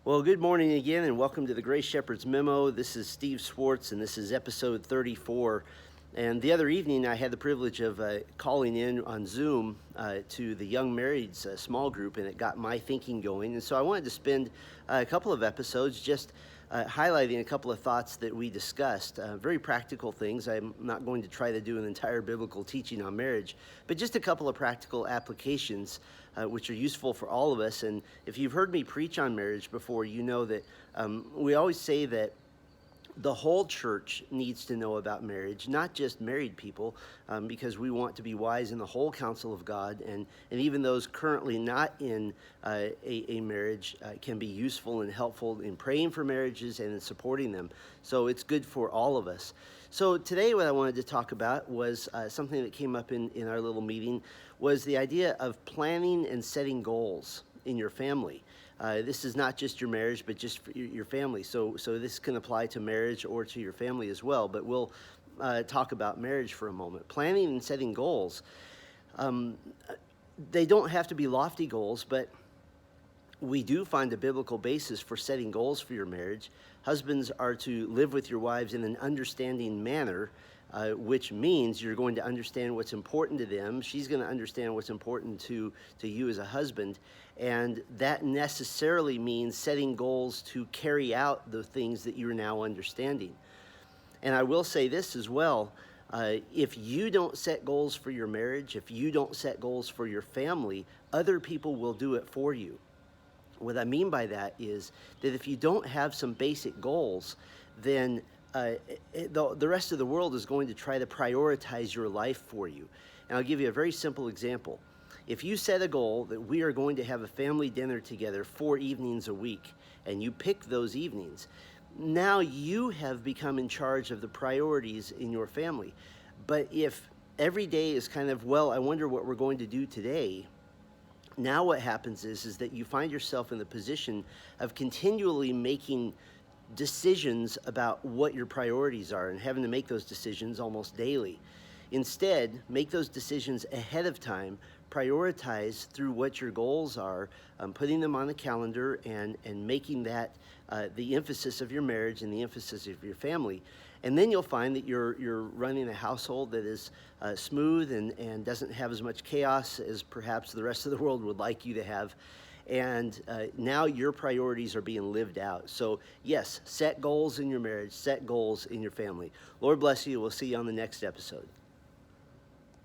Well, good morning again, and welcome to the Grace Shepherd's Memo. This is Steve Swartz, and this is episode 34. And the other evening, I had the privilege of calling in on Zoom to the Young Marrieds small group, and it got my thinking going. And so I wanted to spend a couple of episodes just highlighting a couple of thoughts that we discussed, very practical things. I'm not going to try to do an entire biblical teaching on marriage, but just a couple of practical applications which are useful for all of us. And if you've heard me preach on marriage before, you know that we always say that the whole church needs to know about marriage, not just married people, because we want to be wise in the whole counsel of God, and even those currently not in a marriage can be useful and helpful in praying for marriages and in supporting them. So it's good for all of us. So today what I wanted to talk about was something that came up in our little meeting, was the idea of planning and setting goals in your family. This is not just your marriage, but just for your family. So this can apply to marriage or to your family as well. But we'll talk about marriage for a moment. Planning and setting goals. They don't have to be lofty goals, but we do find a biblical basis for setting goals for your marriage. Husbands are to live with your wives in an understanding manner, which means you're going to understand what's important to them. She's going to understand what's important to you as a husband. And that necessarily means setting goals to carry out the things that you're now understanding. And I will say this as well. If you don't set goals for your marriage, if you don't set goals for your family, other people will do it for you. What I mean by that is that if you don't have some basic goals, then the rest of the world is going to try to prioritize your life for you. And I'll give you a very simple example. If you set a goal that we are going to have a family dinner together 4 evenings a week, and you pick those evenings, now you have become in charge of the priorities in your family. But if every day is kind of, well, I wonder what we're going to do today, now what happens is that you find yourself in the position of continually making decisions about what your priorities are and having to make those decisions almost daily. Instead, make those decisions ahead of time, prioritize through what your goals are, putting them on the calendar and making that the emphasis of your marriage and the emphasis of your family. And then you'll find that you're running a household that is smooth and doesn't have as much chaos as perhaps the rest of the world would like you to have. And now your priorities are being lived out. So yes, set goals in your marriage, set goals in your family. Lord bless you. We'll see you on the next episode.